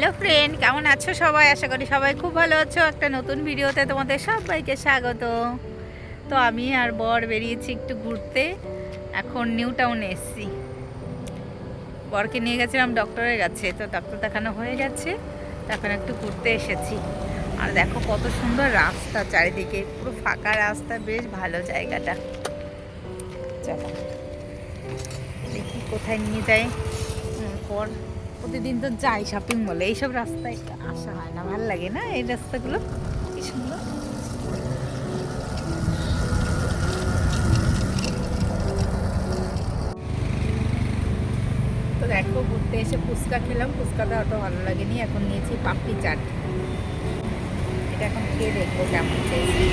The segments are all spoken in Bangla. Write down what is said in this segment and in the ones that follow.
হ্যালো ফ্রেন্ড, কেমন আছো সবাই? আশা করি সবাই খুব ভালো আছো। একটা নতুন ভিডিওতে তোমাদের সবাইকে স্বাগত। তো আমি আর বর বেরিয়েছি একটু ঘুরতে। এখন নিউ টাউনে এসেছি। বরকে নিয়ে গেছিলাম ডক্টরের কাছে, তো ডাক্তার দেখানো হয়ে গেছে। তখন একটু ঘুরতে এসেছি। আর দেখো কত সুন্দর রাস্তা, চারিদিকে পুরো ফাঁকা রাস্তা, বেশ ভালো জায়গাটা। চলো দেখি কোথায় নিয়ে যায়। পর প্রতিদিন তো যাই শপিং মলে, এইসব রাস্তায় আসা হয় না, ভালো লাগে না এই রাস্তাগুলো, কি সুন্দর। তো দেখো ঘুরতে এসে ফুচকা খেলাম, ফুচকাটা অত ভালো লাগেনি। এখন নিয়েছি পাপড়ি চাট, এটা এখন খেয়ে দেখবো কেমন খেয়েছি।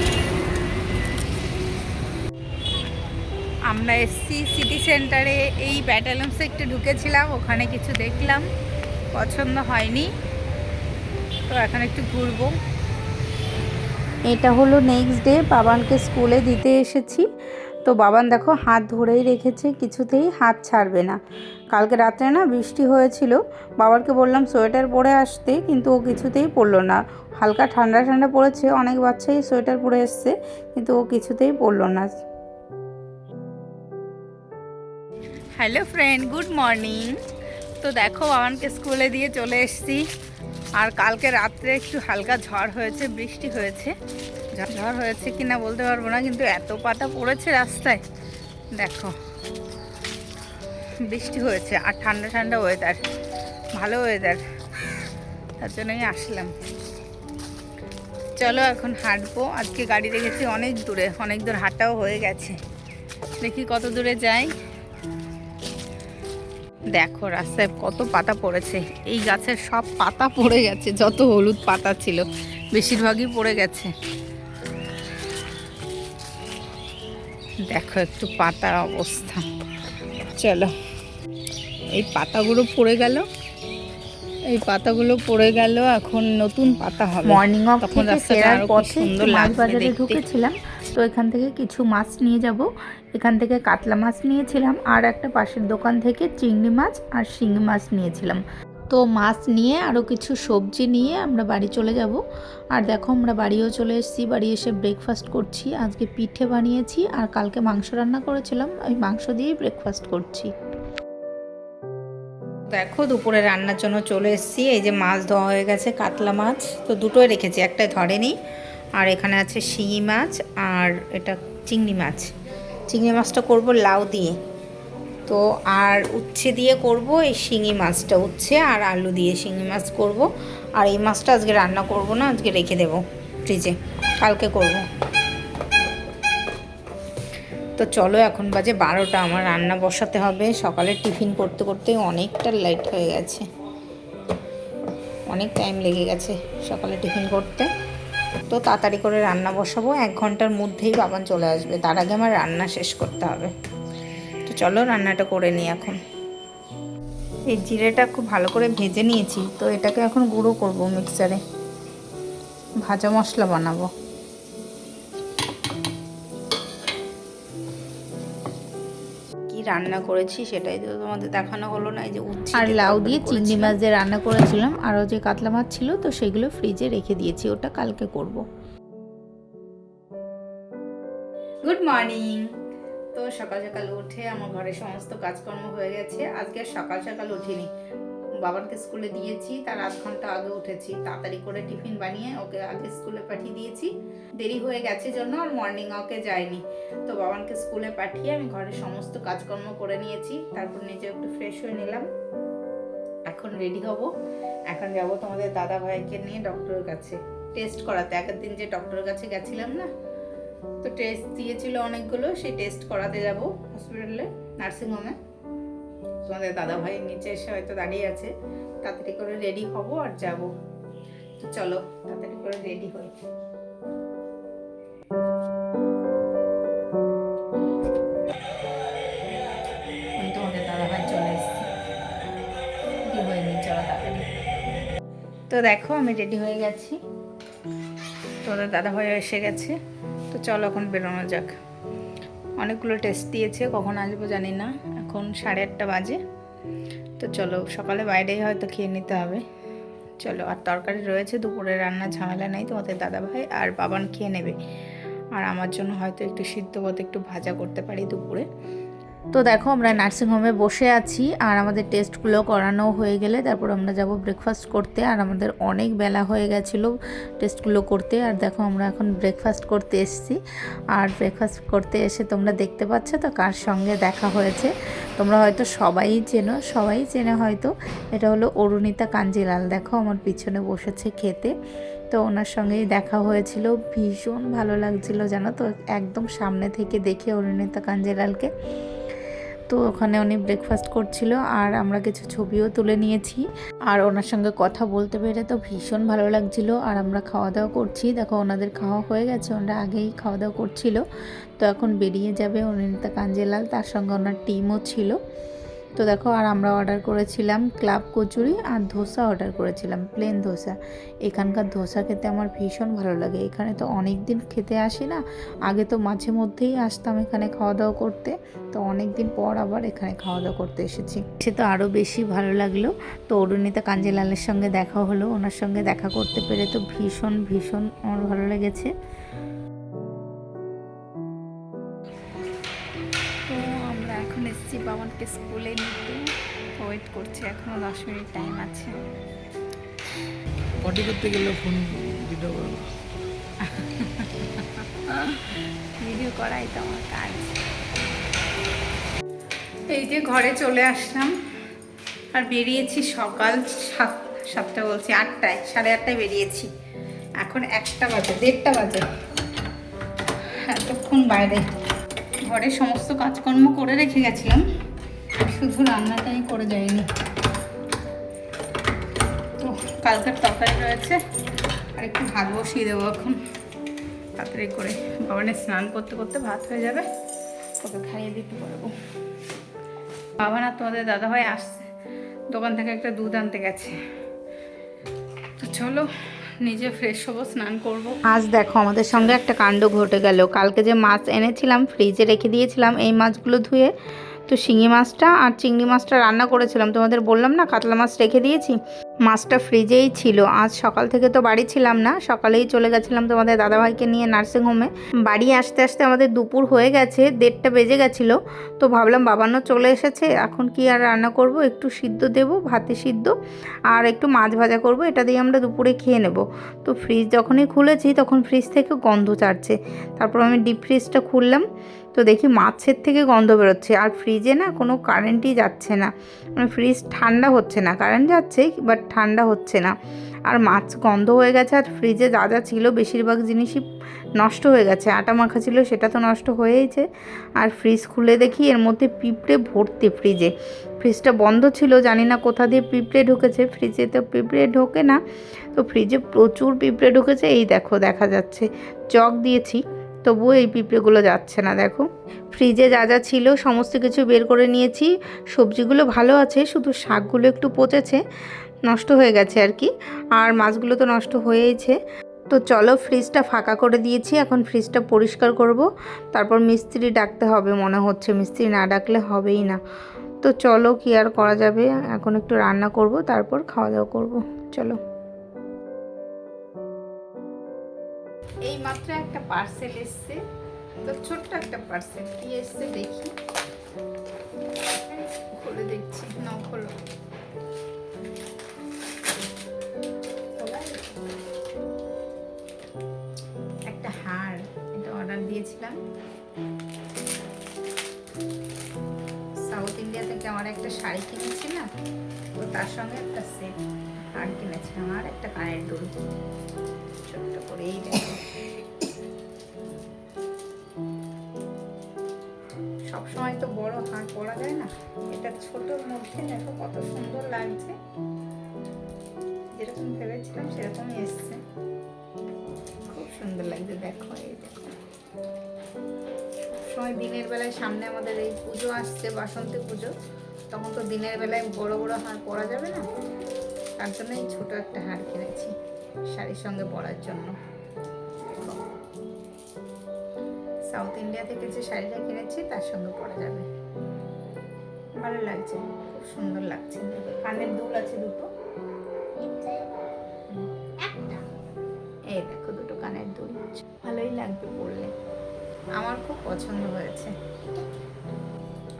আমরা এসছি সিটি সেন্টারে, এই ব্যাটালিয়ন্সে একটু ঢুকেছিলাম, ওখানে কিছু দেখলাম, পছন্দ হয়নি, তো এখন একটু ঘুরবো। এটা হলো নেক্সট ডে, বাবানকে স্কুলে দিতে এসেছি। তো বাবান দেখো হাত ধরেই রেখেছে, কিছুতেই হাত ছাড়বে না। কালকে রাত্রে না বৃষ্টি হয়েছিল, বাবাকে বললাম সোয়েটার পরে আসতে, কিন্তু ও কিছুতেই পরলো না। হালকা ঠান্ডা ঠান্ডা পড়েছে, অনেক বাচ্চাই সোয়েটার পরে এসছে, কিন্তু ও কিছুতেই পরলো না। Hello friend, good morning. তো দেখো বাবানকে স্কুলে দিয়ে চলে এসেছি। আর কালকে রাত্রে একটু হালকা ঝড় হয়েছে, বৃষ্টি হয়েছে। ঝড় হয়েছে কি না বলতে পারবো না, কিন্তু এত পাতা পড়েছে রাস্তায়, দেখো বৃষ্টি হয়েছে আর ঠান্ডা ঠান্ডা ওয়েদার, ভালো ওয়েদার, তার জন্যই আসলাম। চলো এখন হাঁটবো। আজকে গাড়ি রেখেছি অনেক দূরে, অনেক দূর হাঁটাও হয়ে গেছে, দেখি কত দূরে যাই। দেখো রাস্তায় কত পাতা পড়েছে, এই গাছের সব পাতা পড়ে গেছে, যত হলুদ পাতা ছিল বেশিরভাগই পড়ে গেছে। দেখো একটু পাতার অবস্থা। চলো, এই পাতাগুলো পড়ে গেল, এই পাতাগুলো পড়ে গেল, এখন নতুন পাতা হবে। মর্নিং ওয়াক তখন থেকে রাস্তাটা ফেরার আরো কি পথে সুন্দর একটু মাছ লাগবে বাজারে দেখতে। ঢুকেছিলাম। তো এখান থেকে কিছু মাছ নিয়ে যাব। এখান থেকে কাতলা মাছ নিয়েছিলাম, আর একটা পাশের দোকান থেকে চিংড়ি মাছ আর শিঙি মাছ নিয়েছিলাম। তো মাছ নিয়ে আরও কিছু সবজি নিয়ে আমরা বাড়ি চলে যাব। আর দেখো আমরা বাড়িও চলে এসেছি, বাড়ি এসে ব্রেকফাস্ট করছি। আজকে পিঠে বানিয়েছি, আর কালকে মাংস রান্না করেছিলাম, ওই মাংস দিয়েই ব্রেকফাস্ট করছি। দেখো দুপুরে রান্নার জন্য চলে এসেছি। এই যে মাছ ধোয়া হয়ে গেছে, কাতলা মাছ তো দুটোই রেখেছি, একটাই ধরেনি। আর এখানে আছে শিঙি মাছ, আর এটা চিংড়ি মাছ। চিংড়ি মাছটা করব লাউ দিয়ে, তো আর উচ্ছে দিয়ে করব এই শিঙি মাছটা, উচ্ছে আর আলু দিয়ে শিঙি মাছ করব। আর এই মাছটা আজকে রান্না করব না, আজকে রেখে দেব ফ্রিজে, কালকে করব। তো চলো, এখন বাজে 12টা, আমার রান্না বসাতে হবে। সকালে টিফিন করতে করতে অনেকটা লেট হয়ে গেছে, অনেক টাইম লেগে গেছে সকালে টিফিন করতে। তো তাড়াতাড়ি করে রান্না বসাবো, 1 ঘন্টার মধ্যেই বাবান চলে আসবে, তার আগে আমার রান্না শেষ করতে হবে। তো চলো রান্নাটা করে নিই এখন। এই জিরেটা খুব ভালো করে ভেজে নিয়েছি, তো এটাকে এখন গুঁড়ো করব মিক্সারে, ভাজা মশলা বানাবো। কি রান্না করেছি সেটাই তো তোমাদের দেখানো হলো না। এই যে উচ্ছে আর লাউ দিয়ে চিংড়ি করেছিলাম। মাছ দিয়ে রান্না করেছিলাম, আরও যে কাতলা মাছ ছিল তো সেগুলো ফ্রিজে রেখে দিয়েছি, ওটা কালকে করব। Good morning. তো সকাল সকাল উঠে আমার ঘরে সমস্ত কাজকর্ম হয়ে গেছে। আজকে সকাল সকাল উঠিনি, বাবাকে স্কুলে দিয়েছি, তার 1/2 ঘন্টা আগে উঠেছি। তাড়াতাড়ি করে টিফিন বানিয়ে ওকে আগে স্কুলে পাঠিয়ে দিয়েছি, দেরি হয়ে গেছে জন্য আর মর্নিং ওয়াকে যাইনি। তো বাবাকে স্কুলে পাঠিয়ে আমি ঘরে সমস্ত কাজকর্ম করে নিয়েছি, তারপর নিজে একটু ফ্রেশ হয়ে নিলাম। এখন রেডি হব, এখন যাব তোমাদের দাদা ভাইকে নিয়ে ডক্টরের কাছে টেস্ট করাতে। আগের দিন যে ডক্টরের কাছে গেছিলাম না, তো টেস্ট দিয়েছিল অনেকগুলো, সেই টেস্ট করাতে যাব হসপিটালে, নার্সিংহোমে। তোমাদের দাদা ভাই নিচে এসে হয়তো দাঁড়িয়ে আছে, তাড়াতাড়ি করে রেডি হব আর যাব। তো চলো তাড়াতাড়ি করে রেডি হই। তোমাদের দাদা ভাই চলে এসেছে, রেডি হয়ে নি, চলো তাড়াতাড়ি। তো দেখো আমি রেডি হয়ে গেছি, তোমাদের দাদা ভাই এসে গেছে। তো চলো এখন বেরোনো যাক। অনেকগুলো টেস্ট দিয়েছে, কখন আসবো জানি না, এখন 8:30 বাজে। তো চলো, সকালে বাইরেই হয়তো খেয়ে নিতে হবে। চলো, আর তরকারি রয়েছে, দুপুরে রান্না ঝামেলা নেই, তোমাদের দাদাভাই আর বাবান খেয়ে নেবে। আর আমার জন্য হয়তো একটু সিদ্ধ ভাত একটু ভাজা করতে পারি দুপুরে। তো দেখো আমরা নার্সিংহোমে বসে আছি, আর আমাদের টেস্টগুলো করানো হয়ে গেলে তারপর আমরা যাব ব্রেকফাস্ট করতে। আর আমাদের অনেক বেলা হয়ে গেছিলো টেস্টগুলো করতে। আর দেখো আমরা এখন ব্রেকফাস্ট করতে এসেছি। আর ব্রেকফাস্ট করতে এসে তোমরা দেখতে পাচ্ছ তো কার সঙ্গে দেখা হয়েছে। তোমরা হয়তো সবাই চেনে হয়তো। এটা হলো অরুণিতা কাঞ্জিলাল। দেখো আমার পিছনে বসেছে খেতে। তো ওনার সঙ্গেই দেখা হয়েছিল, ভীষণ ভালো লাগছিল জানো তো, একদম সামনে থেকে দেখে অরুণিতা কাঞ্জিলালকে। তো ওখানে উনি ব্রেকফাস্ট করছিল আর আমরা কিছু ছবিও তুলে নিয়েছি। আর ওনার সঙ্গে কথা বলতে পেরে তো ভীষণ ভালো লাগছিল। আর আমরা খাওয়া দাওয়া করছি, দেখো ওনাদের খাওয়া হয়ে গেছে, ওনারা আগেই খাওয়া দাওয়া করছিল। তো এখন বেরিয়ে যাবে অরুণিতা কাঞ্জিলাল, তার সঙ্গে ওনার টিমও ছিল। তো দেখো আর আমরা অর্ডার করেছিলাম ক্লাব কচুরি আর ধোসা অর্ডার করেছিলাম, প্লেন ধোসা। এখানকার ধোসা খেতে আমার ভীষণ ভালো লাগে। এখানে তো অনেক দিন খেতে আসি না, আগে তো মাঝে মধ্যেই আসতাম এখানে খাওয়া দাওয়া করতে। তো অনেক দিন পর আবার এখানে খাওয়া দাওয়া করতে এসেছি, সে তো আরও বেশি ভালো লাগলো। তো অরুণিতা কাঞ্জিলালের সঙ্গে দেখা হলো, ওনার সঙ্গে দেখা করতে পেরে তো ভীষণ আমার ভালো লেগেছে। তো আমরা এখন এসেছি বাবানকে স্কুলে নিতে, ওয়েট করছি, এখনও 10 মিনিট টাইম আছে। পটি করতে গেলে ফোন ভিডিও করো, ভিডিও করাই তো আমার কাজ। এই যে ঘরে চলে আসলাম, আর বেরিয়েছি সকাল 7টা বলছি 8টায়, 8:30 বেরিয়েছি। এখন 1টা বাজে, 1:30 বাজে। এতক্ষণ বাইরে ঘরে সমস্ত কাজকর্ম করে রেখে গেছিলাম, শুধু রান্নাটাই করে যাইনি। তো কালকের তরকারি রয়েছে, আর একটু ভাত বসিয়ে দেবো এখন তাড়াতাড়ি করে। বাবানের স্নান করতে করতে ভাত হয়ে যাবে, ওকে খাইয়ে দিতে পারবো। বাবা না তোমাদের দাদাভাই আসছে, দোকান থেকে একটা দুধ আনতে গেছে। তো চলো নিজে ফ্রেশ হবো, স্নান করব। আজ দেখো আমাদের সঙ্গে একটা কাণ্ড ঘটে গেল। কালকে যে মাছ এনেছিলাম ফ্রিজে রেখে দিয়েছিলাম, এই মাছগুলো ধুয়ে তো শিঙি মাছটা আর চিংড়ি মাছটা রান্না করেছিলাম, তোমাদের বললাম না কাতলা মাছ রেখে দিয়েছি। মাছটা ফ্রিজেই ছিল। আজ সকাল থেকে তো বাড়ি ছিলাম না, সকালেই চলে গেছিলাম তোমাদের দাদাভাইকে নিয়ে নার্সিংহোমে। বাড়ি আসতে আসতে আমাদের দুপুর হয়ে গেছে, 1:30 বেজে গেছিলো। তো ভাবলাম বাবানও চলে এসেছে, এখন কি আর রান্না করব, একটু সিদ্ধ দেবো, ভাতে সিদ্ধ আর একটু মাছ ভাজা করব, এটা দিয়ে আমরা দুপুরে খেয়ে নেব। তো ফ্রিজ যখনই খুলেছি তখন ফ্রিজ থেকে গন্ধ ছাড়ছে। তারপর আমি ডিপ ফ্রিজটা খুললাম, তো দেখি মাছের থেকে গন্ধ বেরোচ্ছে। আর ফ্রিজে না কোনো কারেন্টই যাচ্ছে না, মানে ফ্রিজ ঠান্ডা হচ্ছে না, কারেন্ট যাচ্ছে বাট ঠান্ডা হচ্ছে না। আর মাছ গন্ধ হয়ে গেছে, আর ফ্রিজে যা যা ছিল বেশিরভাগ জিনিসই নষ্ট হয়ে গেছে। আটা মাখা ছিল সেটা তো নষ্ট হয়েইছে। আর ফ্রিজ খুলে দেখি এর মধ্যে পিঁপড়ে ভর্তি ফ্রিজে। ফ্রিজটা বন্ধ ছিল, জানি না কোথা দিয়ে পিঁপড়ে ঢুকেছে, ফ্রিজে তো পিঁপড়ে ঢোকে না, তো ফ্রিজে প্রচুর পিঁপড়ে ঢুকেছে। এই দেখো দেখা যাচ্ছে, চক দিয়েছি তবুও এই পিঁপড়েগুলো যাচ্ছে না। দেখো ফ্রিজে যা যা ছিল সমস্ত কিছু বের করে নিয়েছি। সবজিগুলো ভালো আছে, শুধু শাকগুলো একটু পচেছে, নষ্ট হয়ে গেছে আর কি। আর মাছগুলো তো নষ্ট হয়েইছে। তো চলো ফ্রিজটা ফাঁকা করে দিয়েছি, এখন ফ্রিজটা পরিষ্কার করব, তারপর মিস্ত্রি ডাকতে হবে মনে হচ্ছে, মিস্ত্রি না ডাকলে হবেই না। তো চলো কি আর করা যাবে, এখন একটু রান্না করব, তারপর খাওয়া দাওয়া করব। চলো। এই মাত্র একটা পার্সেল এসছে, তো ছোট্ট একটা পার্সেল, কি এসছে দেখি, খুলে দেখছি। না খোলো, একটা হার, এটা অর্ডার দিয়েছিলাম সাউথ ইন্ডিয়া থেকে। আমার একটা শাড়ি কিনেছি না, তো তার সঙ্গে একটা সেট হার কিনেছিলাম, আর একটা কানের দুল ছোট্ট করে। এই দেখো, সবসময় তো বড় হার পরা যায় না, এটা ছোটর মধ্যে দেখো কত সুন্দর লাগছে, যেরকম ভেবেছিলাম সেরকমই এসছে, খুব সুন্দর লাগছে। দেখো এই দেখো, সবসময় দিনের বেলায় সামনে আমাদের এই পুজো আসছে, বাসন্তী পুজো, তখন তো দিনের বেলায় বড় বড় হার পরা যাবে না, তার জন্য এই ছোট একটা হার কিনেছি শাড়ির সঙ্গে পরার জন্য। সাউথ ইন্ডিয়া থেকে যে শাড়িটা কিনেছি তার সঙ্গে পরা যাবে, ভালো লাগছে, খুব সুন্দর লাগছে। কানের দুল আছে দুটো, ভালোই লাগবে পরলে। আমার খুব পছন্দ হয়েছে,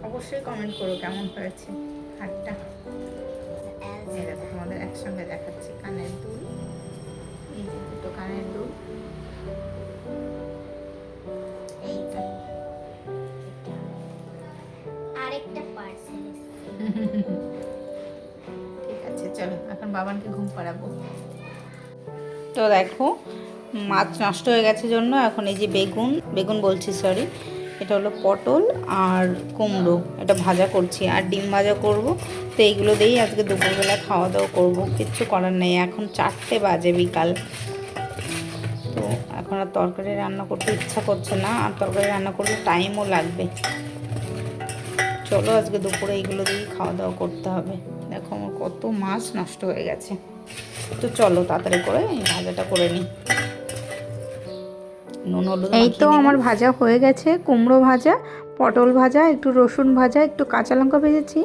অবশ্যই কমেন্ট করো কেমন হয়েছে হারটা। এই দেখো তোমাদের একসঙ্গে দেখাচ্ছি কানের দুল, এই যে দুটো কানের দুল, এইটা আরেকটা পার্সেল ঠিক আছে। চলো এখন বাবানকে ঘুম পাড়াবো। তো দেখো মাছ নষ্ট হয়ে গেছে জন্য এখন এই যে বেগুন বলছি সরি, এটা হলো পটল আর কুমড়ো, এটা ভাজা করছি আর ডিম ভাজা করব। তো এইগুলো দিয়েই আজকে দুপুরবেলা খাওয়া দাওয়া করবো, কিচ্ছু করার নেই। এখন 4টে বাজে বিকাল, তো এখন আর তরকারি রান্না করতে ইচ্ছা করছে না, আর তরকারি রান্না করলে টাইমও লাগবে। চলো আজকে দুপুরে এইগুলো দিয়েই খাওয়া দাওয়া করতে হবে। দেখো আমার কত মাছ নষ্ট হয়ে গেছে। তো চলো তাড়াতাড়ি করে এই ভাজাটা করে নিই। নুন হলুদ এই তো মাখিয়ে আমার নিলাম। ভাজা হয়ে গেছে, কুমড়ো ভাজা, পটল ভাজা, একটু রসুন ভাজা, একটু কাঁচা লঙ্কা ভেজেছি।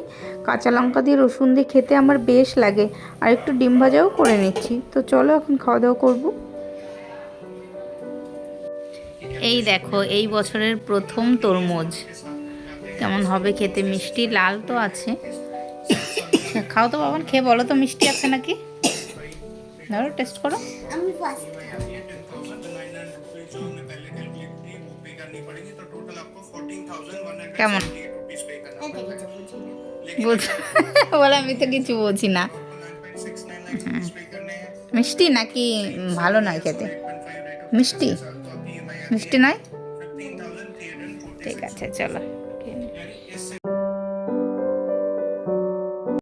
কাঁচা লঙ্কা দিয়ে রসুন দিয়ে খেতে আমার বেশ লাগে। আর একটু ডিম ভাজাও করে নিচ্ছি। তো চলো এখন খাওয়া দাওয়া করবো। এই দেখো এই বছরের প্রথম তরমুজ, কেমন হবে খেতে, মিষ্টি লাল তো আছে। খাও তো বাবান, খেয়ে বলো তো মিষ্টি আছে নাকি, ধরো টেস্ট করো। আমি ফার্স্ট কেমন বুঝি বলে আমি তো কিছু বুঝি না। মিষ্টি নাকি ভালো নয় খেতে, মিষ্টি মিষ্টি নয়, ঠিক আছে চলো।